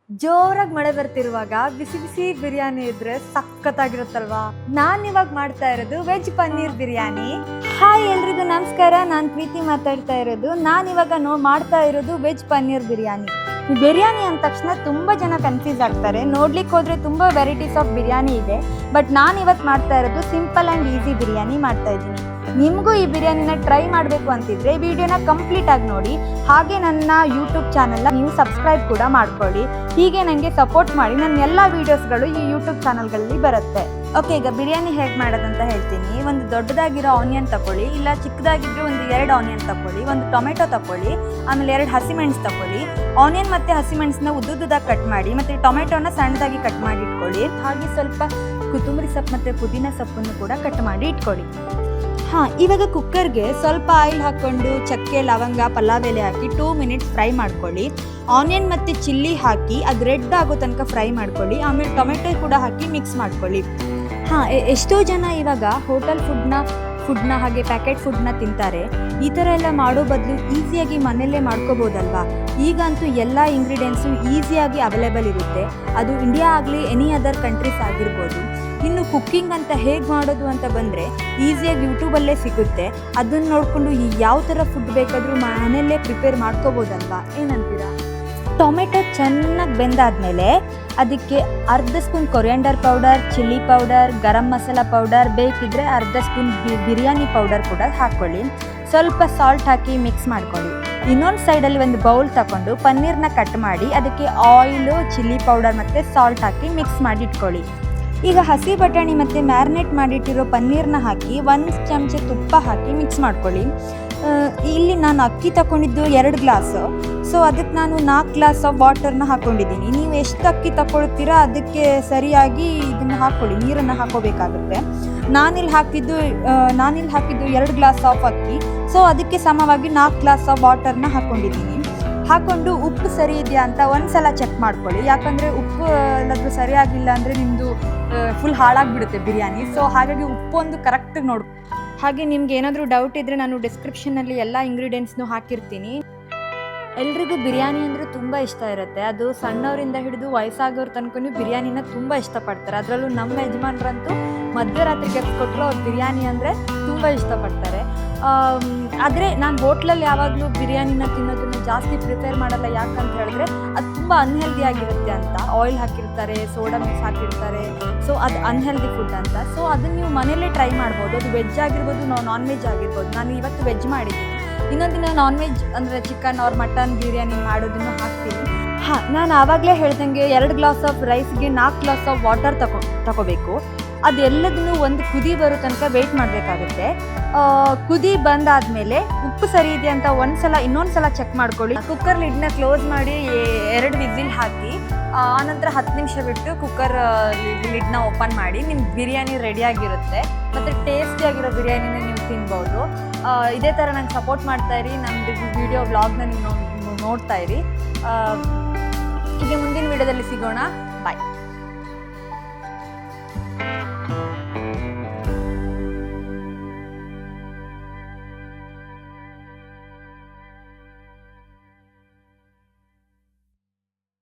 ಜೋರಾಗಿ ಮಳೆ ಬರ್ತಿರುವಾಗ ಬಿಸಿ ಬಿಸಿ ಬಿರಿಯಾನಿ ಇದ್ರೆ ಸಖತ್ತಾಗಿರುತ್ತಲ್ವಾ. ನಾನ್ ಇವಾಗ ಮಾಡ್ತಾ ಇರೋದು ವೆಜ್ ಪನ್ನೀರ್ ಬಿರಿಯಾನಿ. ಹಾಯ್ ಎಲ್ರಿಗೂ ನಮಸ್ಕಾರ, ನಾನು ಪ್ರೀತಿ ಮಾತಾಡ್ತಾ ಇರೋದು. ನಾನು ಇವಾಗ ಮಾಡ್ತಾ ಇರೋದು ವೆಜ್ ಪನ್ನೀರ್ ಬಿರಿಯಾನಿ. ಬಿರಿಯಾನಿ ಅಂದ ತಕ್ಷಣ ತುಂಬ ಜನ ಕನ್ಫ್ಯೂಸ್ ಆಗ್ತಾರೆ. ನೋಡ್ಲಿಕ್ಕೆ ಹೋದ್ರೆ ತುಂಬ ವೆರೈಟೀಸ್ ಆಫ್ ಬಿರಿಯಾನಿ ಇದೆ, ಬಟ್ ನಾನು ಇವತ್ತು ಮಾಡ್ತಾ ಇರೋದು ಸಿಂಪಲ್ ಆ್ಯಂಡ್ ಈಸಿ ಬಿರಿಯಾನಿ ಮಾಡ್ತಾ ಇದ್ದೀನಿ. ನಿಮಗೂ ಈ ಬಿರಿಯಾನಿನ ಟ್ರೈ ಮಾಡಬೇಕು ಅಂತಿದ್ರೆ ವಿಡಿಯೋನ ಕಂಪ್ಲೀಟ್ ಆಗಿ ನೋಡಿ. ಹಾಗೆ ನನ್ನ ಯೂಟ್ಯೂಬ್ ಚಾನಲ್ನ ನೀವು ಸಬ್ಸ್ಕ್ರೈಬ್ ಕೂಡ ಮಾಡ್ಕೊಳ್ಳಿ. ಹೀಗೆ ನನಗೆ ಸಪೋರ್ಟ್ ಮಾಡಿ. ನನ್ನ ಎಲ್ಲ ವೀಡಿಯೋಸ್ಗಳು ಈ ಯೂಟ್ಯೂಬ್ ಚಾನಲ್ಗಳಲ್ಲಿ ಬರುತ್ತೆ. ಓಕೆ, ಈಗ ಬಿರಿಯಾನಿ ಹೇಗೆ ಮಾಡೋದಂತ ಹೇಳ್ತೀನಿ. ಒಂದು ದೊಡ್ಡದಾಗಿರೋ ಆನಿಯನ್ ತಗೊಳ್ಳಿ, ಇಲ್ಲ ಚಿಕ್ಕದಾಗಿದ್ದರೆ ಒಂದು 2 ಆನಿಯನ್ ತಗೊಳ್ಳಿ, ಒಂದು ಟೊಮೆಟೊ ತಗೊಳ್ಳಿ, ಆಮೇಲೆ 2 ಹಸಿಮೆಣಸು ತಗೊಳ್ಳಿ. ಆನಿಯನ್ ಮತ್ತು ಹಸಿಮೆಣಸನ್ನ ಉದ್ದುದಾಗಿ ಕಟ್ ಮಾಡಿ, ಮತ್ತು ಟೊಮೆಟೊನ ಸಣ್ಣದಾಗಿ ಕಟ್ ಮಾಡಿ ಇಟ್ಕೊಳ್ಳಿ. ಹಾಗೆ ಸ್ವಲ್ಪ ಕೊತ್ತಂಬರಿ ಸೊಪ್ಪು ಮತ್ತು ಪುದೀನ ಸೊಪ್ಪನ್ನು ಕೂಡ ಕಟ್ ಮಾಡಿ ಇಟ್ಕೊಳ್ಳಿ. ಇವಾಗ ಕುಕ್ಕರ್ಗೆ ಸ್ವಲ್ಪ ಆಯಿಲ್ ಹಾಕ್ಕೊಂಡು ಚಕ್ಕೆ, ಲವಂಗ, ಪಲಾವ್ ಎಲೆ ಹಾಕಿ 2 ಮಿನಿಟ್ಸ್ ಫ್ರೈ ಮಾಡ್ಕೊಳ್ಳಿ. ಆನಿಯನ್ ಮತ್ತು ಚಿಲ್ಲಿ ಹಾಕಿ ಅದು ರೆಡ್ ಆಗೋ ತನಕ ಫ್ರೈ ಮಾಡ್ಕೊಳ್ಳಿ. ಆಮೇಲೆ ಟೊಮೆಟೊ ಕೂಡ ಹಾಕಿ ಮಿಕ್ಸ್ ಮಾಡ್ಕೊಳ್ಳಿ. ಎಷ್ಟೋ ಜನ ಇವಾಗ ಹೋಟೆಲ್ ಫುಡ್ನ ಹಾಗೆ ಪ್ಯಾಕೆಟ್ ಫುಡ್ನ ತಿಂತಾರೆ. ಈ ಥರ ಎಲ್ಲ ಮಾಡೋ ಬದಲು ಈಸಿಯಾಗಿ ಮನೆಯಲ್ಲೇ ಮಾಡ್ಕೋಬೋದಲ್ವಾ. ಈಗಂತೂ ಎಲ್ಲ ಇಂಗ್ರೀಡಿಯೆಂಟ್ಸು ಈಸಿಯಾಗಿ ಅವೈಲೇಬಲ್ ಇರುತ್ತೆ. ಅದು ಇಂಡಿಯಾ ಆಗಲಿ ಎನಿ ಅದರ್ ಕಂಟ್ರೀಸ್ ಆಗಿರ್ಬೋದು. ಇನ್ನು ಕುಕ್ಕಿಂಗ್ ಅಂತ ಹೇಗೆ ಮಾಡೋದು ಅಂತ ಬಂದರೆ ಈಸಿಯಾಗಿ ಯೂಟ್ಯೂಬಲ್ಲೇ ಸಿಗುತ್ತೆ. ಅದನ್ನು ನೋಡಿಕೊಂಡು ಯಾವ ಥರ ಫುಡ್ ಬೇಕಾದರೂ ಮನೆಯಲ್ಲೇ ಪ್ರಿಪೇರ್ ಮಾಡ್ಕೋಬೋದಲ್ವಾ, ಏನಂತೀರಾ? ಟೊಮೆಟೊ ಚೆನ್ನಾಗಿ ಬೆಂದಾದಮೇಲೆ ಅದಕ್ಕೆ ಅರ್ಧ spoon coriander powder, chilli powder, garam masala powder, ಬೇಕಿದ್ದರೆ ಅರ್ಧ ಸ್ಪೂನ್ ಬಿರಿಯಾನಿ ಪೌಡರ್ ಕೂಡ ಹಾಕ್ಕೊಳ್ಳಿ. ಸ್ವಲ್ಪ ಸಾಲ್ಟ್ ಹಾಕಿ ಮಿಕ್ಸ್ ಮಾಡ್ಕೊಳ್ಳಿ. ಇನ್ನೊಂದು ಸೈಡಲ್ಲಿ ಒಂದು ಬೌಲ್ ತಗೊಂಡು ಪನ್ನೀರ್ನ ಕಟ್ ಮಾಡಿ ಅದಕ್ಕೆ ಆಯಿಲು, ಚಿಲ್ಲಿ ಪೌಡರ್ ಮತ್ತು ಸಾಲ್ಟ್ ಹಾಕಿ ಮಿಕ್ಸ್ ಮಾಡಿ ಇಟ್ಕೊಳ್ಳಿ. ಈಗ ಹಸಿ ಬಟಾಣಿ ಮತ್ತು ಮ್ಯಾರಿನೇಟ್ ಮಾಡಿಟ್ಟಿರೋ ಪನ್ನೀರ್ನ ಹಾಕಿ 1 ಚಮಚ ತುಪ್ಪ ಹಾಕಿ ಮಿಕ್ಸ್ ಮಾಡ್ಕೊಳ್ಳಿ. ಇಲ್ಲಿ ನಾನು ಅಕ್ಕಿ ತಗೊಂಡಿದ್ದು 2 ಗ್ಲಾಸು, ಸೊ ಅದಕ್ಕೆ ನಾನು 4 ಗ್ಲಾಸ್ ಆಫ್ ವಾಟರ್ನ ಹಾಕ್ಕೊಂಡಿದ್ದೀನಿ. ನೀವು ಎಷ್ಟು ಅಕ್ಕಿ ತಗೊಳ್ತೀರಾ ಅದಕ್ಕೆ ಸರಿಯಾಗಿ ಇದನ್ನು ಹಾಕ್ಕೊಳ್ಳಿ, ನೀರನ್ನು ಹಾಕೋಬೇಕಾಗುತ್ತೆ. ನಾನಿಲ್ಲಿ ಹಾಕಿದ್ದು 2 ಗ್ಲಾಸ್ ಆಫ್ ಅಕ್ಕಿ, ಸೊ ಅದಕ್ಕೆ ಸಮವಾಗಿ 4 ಗ್ಲಾಸ್ ಆಫ್ ವಾಟರ್ನ ಹಾಕ್ಕೊಂಡಿದ್ದೀನಿ. ಹಾಕ್ಕೊಂಡು ಉಪ್ಪು ಸರಿ ಇದೆಯಾ ಅಂತ ಒಂದು ಸಲ ಚೆಕ್ ಮಾಡ್ಕೊಳ್ಳಿ. ಯಾಕಂದರೆ ಉಪ್ಪು ಎಲ್ಲಾದರೂ ಸರಿಯಾಗಿಲ್ಲ ಅಂದರೆ ನಿಮ್ಮದು ಫುಲ್ ಹಾಳಾಗಿಬಿಡುತ್ತೆ ಬಿರಿಯಾನಿ. ಸೊ ಹಾಗಾಗಿ ಉಪ್ಪು ಒಂದು ಕರೆಕ್ಟಾಗಿ ನೋಡಿ. ಹಾಗೆ ನಿಮ್ಗೆ ಏನಾದರೂ ಡೌಟ್ ಇದ್ದರೆ ನಾನು ಡಿಸ್ಕ್ರಿಪ್ಷನಲ್ಲಿ ಎಲ್ಲ ಇಂಗ್ರೀಡಿಯೆಂಟ್ಸ್ನೂ ಹಾಕಿರ್ತೀನಿ. ಎಲ್ರಿಗೂ ಬಿರಿಯಾನಿ ಅಂದರೆ ತುಂಬ ಇಷ್ಟ ಇರುತ್ತೆ. ಅದು ಸಣ್ಣವರಿಂದ ಹಿಡಿದು ವಯಸ್ಸಾಗೋರ ತನಕನೂ ಬಿರಿಯಾನಿನ ತುಂಬ ಇಷ್ಟಪಡ್ತಾರೆ. ಅದರಲ್ಲೂ ನಮ್ಮ ಯಜಮಾನ್ರಂತೂ ಮಧ್ಯರಾತ್ರಿಗೆ ಕೊಟ್ಟರು ಅವ್ರು ಬಿರಿಯಾನಿ ಅಂದರೆ ತುಂಬ ಇಷ್ಟಪಡ್ತಾರೆ. ಆದರೆ ನಾನು ಹೋಟ್ಲಲ್ಲಿ ಯಾವಾಗಲೂ ಬಿರಿಯಾನಿನ ತಿನ್ನೋದನ್ನು ಜಾಸ್ತಿ ಪ್ರಿಪೇರ್ ಮಾಡಲ್ಲ. ಯಾಕಂತ ಹೇಳಿದ್ರೆ ಅದು ತುಂಬ ಅನ್ಹೆಲ್ದಿ ಆಗಿರುತ್ತೆ ಅಂತ. ಆಯಿಲ್ ಹಾಕಿರ್ತಾರೆ, ಸೋಡಾ ಮಿಕ್ಸ್ ಹಾಕಿರ್ತಾರೆ, ಸೊ ಅದು ಅನ್ಹೆಲ್ದಿ ಫುಡ್ ಅಂತ. ಸೊ ಅದನ್ನು ನೀವು ಮನೆಯಲ್ಲೇ ಟ್ರೈ ಮಾಡ್ಬೋದು. ಅದು ವೆಜ್ ಆಗಿರ್ಬೋದು, ನಾನ್ ವೆಜ್ ಆಗಿರ್ಬೋದು. ನಾನು ಇವತ್ತು ವೆಜ್ ಮಾಡಿದ್ದೀನಿ. ಇನ್ನೊಂದು ದಿನ ನಾನ್ ವೆಜ್ ಅಂದರೆ ಚಿಕನ್ ಆರ್ ಮಟನ್ ಬಿರಿಯಾನಿ ಮಾಡೋದನ್ನು ಹಾಕ್ತೀನಿ. ನಾನು ಆವಾಗಲೇ ಹೇಳ್ದಂಗೆ 2 ಗ್ಲಾಸ್ ಆಫ್ ರೈಸ್ಗೆ 4 ಗ್ಲಾಸ್ ಆಫ್ ವಾಟರ್ ತಗೋಬೇಕು. ಅದೆಲ್ಲದನ್ನು ಒಂದು ಕುದಿ ಬರೋ ತನಕ ವೆಯ್ಟ್ ಮಾಡಬೇಕಾಗುತ್ತೆ. ಕುದಿ ಬಂದಾದಮೇಲೆ ಉಪ್ಪು ಸರಿ ಇದೆ ಅಂತ ಇನ್ನೊಂದು ಸಲ ಚೆಕ್ ಮಾಡ್ಕೊಳ್ಳಿ. ಕುಕ್ಕರ್ ಲಿಡ್ನ ಕ್ಲೋಸ್ ಮಾಡಿ 2 ವಿಸಿಲ್ ಹಾಕಿ ಆನಂತರ 10 ನಿಮಿಷ ಬಿಟ್ಟು ಕುಕ್ಕರ್ ಲಿಡ್ನ ಓಪನ್ ಮಾಡಿ ನಿಮ್ಮ ಬಿರಿಯಾನಿ ರೆಡಿಯಾಗಿರುತ್ತೆ. ಮತ್ತು ಟೇಸ್ಟಿಯಾಗಿರೋ ಬಿರಿಯಾನಿನ ನೀವು ತಿನ್ಬೋದು. ಇದೇ ಥರ ನಂಗೆ ಸಪೋರ್ಟ್ ಮಾಡ್ತಾಯಿರಿ. ನಮ್ಮದು ವಿಡಿಯೋ ವ್ಲಾಗ್ನ ನೀವು ನೋಡ್ತಾ ಇರಿ. ಈಗ ಮುಂದಿನ ವಿಡಿಯೋದಲ್ಲಿ ಸಿಗೋಣ. ಬಾಯ್.